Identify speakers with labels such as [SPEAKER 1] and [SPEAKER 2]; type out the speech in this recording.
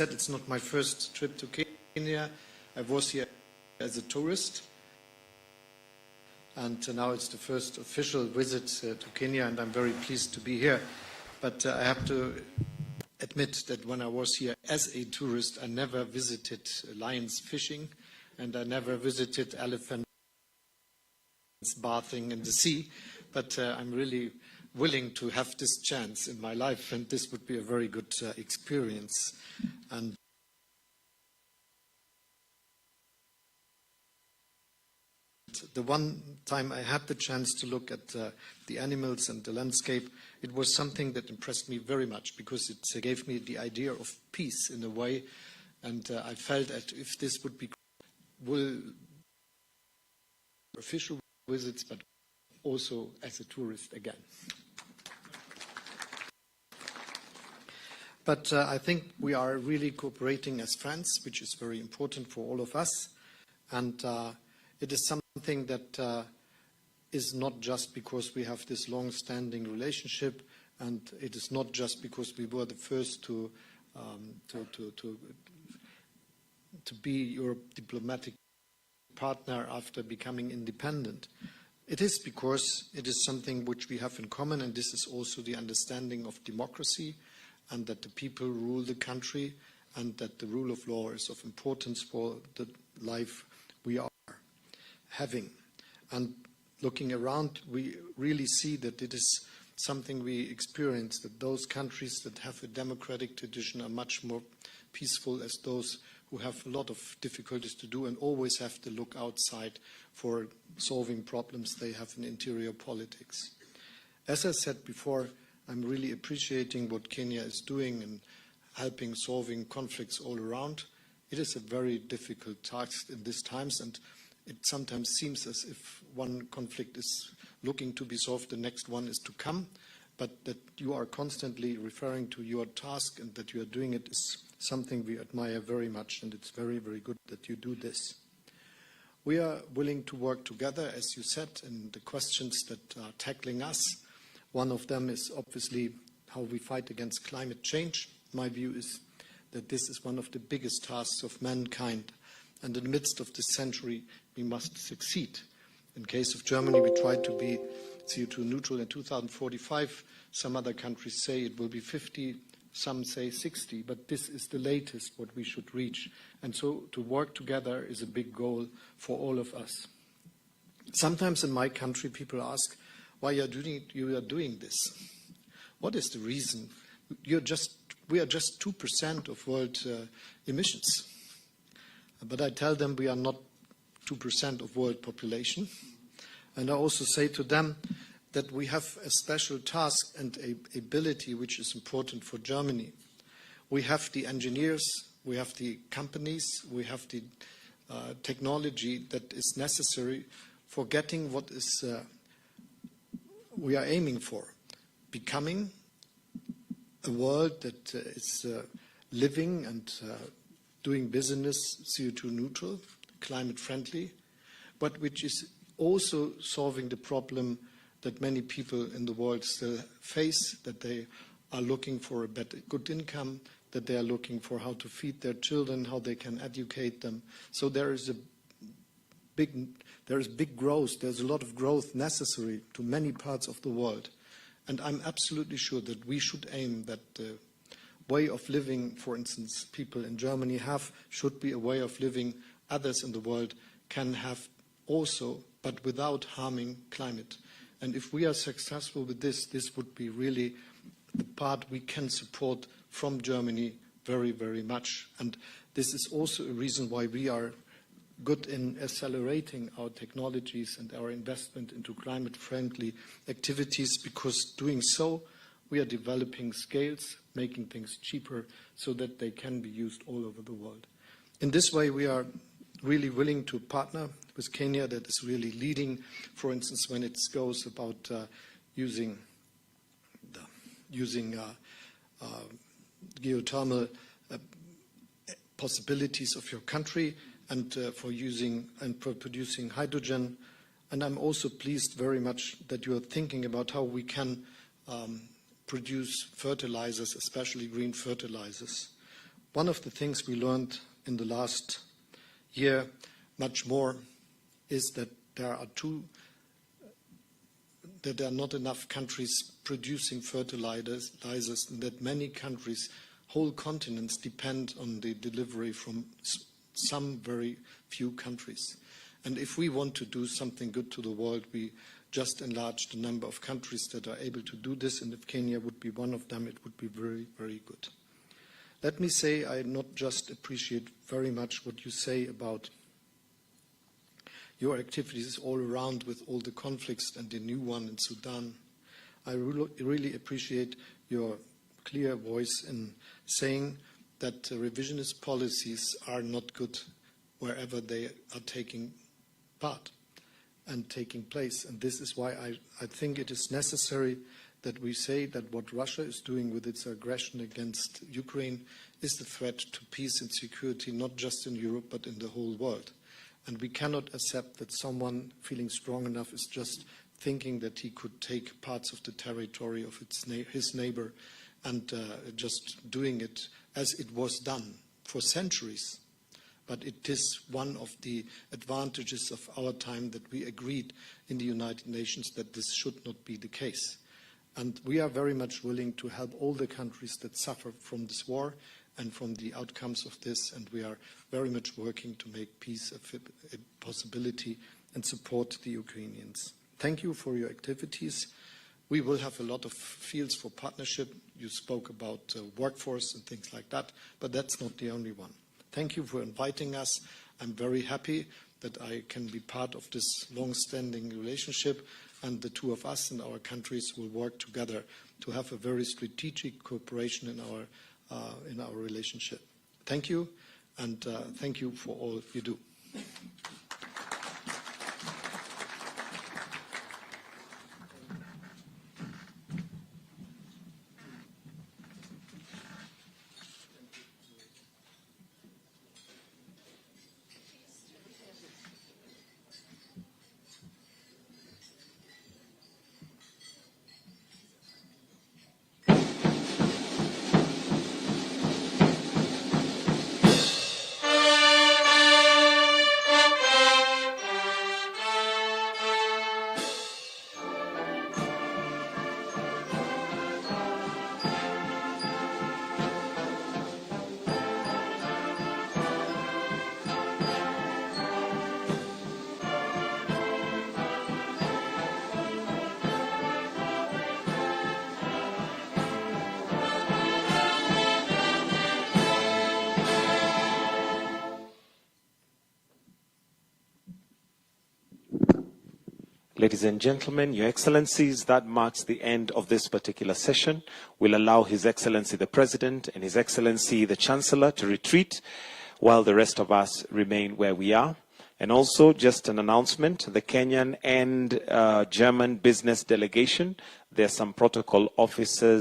[SPEAKER 1] said, it's not my first trip to Kenya. I was here as a tourist, and now it's the first official visit to Kenya, and I'm very pleased to be here. But I have to admit that when I was here as a tourist, I never visited lions fishing, and I never visited elephants bathing in the sea. But I'm really willing to have this chance in my life, and this would be a very good experience. And the one time I had the chance to look at the animals and the landscape, it was something that impressed me very much, because it gave me the idea of peace in a way, and I felt that if this would be official visits, but also as a tourist again. But I think we are really cooperating as friends, which is very important for all of us, and it is something that is not just because we have this long-standing relationship, and it is not just because we were the first to be your diplomatic partner after becoming independent. It is because it is something which we have in common, and this is also the understanding of democracy, and that the people rule the country, and that the rule of law is of importance for the life we are having. And looking around, we really see that it is something we experience, that those countries that have a democratic tradition are much more peaceful as those who have a lot of difficulties to do and always have to look outside for solving problems they have in interior politics. As I said before, I'm really appreciating what Kenya is doing in helping solving conflicts all around. It is a very difficult task in these times, and it sometimes seems as if one conflict is looking to be solved, the next one is to come, but that you are constantly referring to your task and that you are doing it is something we admire very much, and it's very, very good that you do this. We are willing to work together, as you said, in the questions that are tackling us. One of them is obviously how we fight against climate change. My view is that this is one of the biggest tasks of mankind, and in the midst of this century, we must succeed. In case of Germany, we try to be CO2 neutral in 2045. Some other countries say it will be 50, some say 60, but this is the latest what we should reach. And so to work together is a big goal for all of us. Sometimes in my country, people ask, why you are doing this? What is the reason? We are just 2% of world emissions. But I tell them we are not 2% of world population. And I also say to them that we have a special task and a ability which is important for Germany. We have the engineers, we have the companies, we have the technology that is necessary for getting what is we are aiming for, becoming a world that is living and doing business CO2 neutral, climate friendly, but which is also solving the problem that many people in the world still face, that they are looking for a better, good income, that they are looking for how to feed their children, how they can educate them. So there is big growth. There's a lot of growth necessary to many parts of the world. And I'm absolutely sure that we should aim that the way of living, for instance, people in Germany have, should be a way of living others in the world can have also, but without harming climate. And if we are successful with this, this would be really the part we can support from Germany very, very much. And this is also a reason why we are good in accelerating our technologies and our investment into climate-friendly activities, because doing so, we are developing scales, making things cheaper so that they can be used all over the world. In this way, we are really willing to partner with Kenya that is really leading, for instance, when it goes about using geothermal possibilities of your country, and for using and for producing hydrogen. And I'm also pleased very much that you are thinking about how we can produce fertilizers, especially green fertilizers. One of the things we learned in the last year much more is that there are not enough countries producing fertilizers, and that many countries, whole continents, depend on the delivery from some very few countries. And if we want to do something good to the world, we just enlarge the number of countries that are able to do this, and if Kenya would be one of them, it would be very, very good. Let me say I not just appreciate very much what you say about your activities all around with all the conflicts and the new one in Sudan. I really appreciate your clear voice in saying that revisionist policies are not good wherever they are taking part and taking place. And this is why I think it is necessary that we say that what Russia is doing with its aggression against Ukraine is the threat to peace and security, not just in Europe, but in the whole world. And we cannot accept that someone feeling strong enough is just thinking that he could take parts of the territory of his neighbor and just doing it as it was done for centuries. But it is one of the advantages of our time that we agreed in the United Nations that this should not be the case. And we are very much willing to help all the countries that suffer from this war and from the outcomes of this, and we are very much working to make peace a possibility and support the Ukrainians. Thank you for your activities. We will have a lot of fields for partnership. You spoke about workforce and things like that, but that's not the only one. Thank you for inviting us. I'm very happy that I can be part of this long-standing relationship, and the two of us and our countries will work together to have a very strategic cooperation in our relationship. Thank you, and thank you for all you do.
[SPEAKER 2] Ladies and gentlemen, Your Excellencies, that marks the end of this particular session. We'll allow His Excellency the President and His Excellency the Chancellor to retreat while the rest of us remain where we are. And also, just an announcement, the Kenyan and German business delegation, there's some protocol officers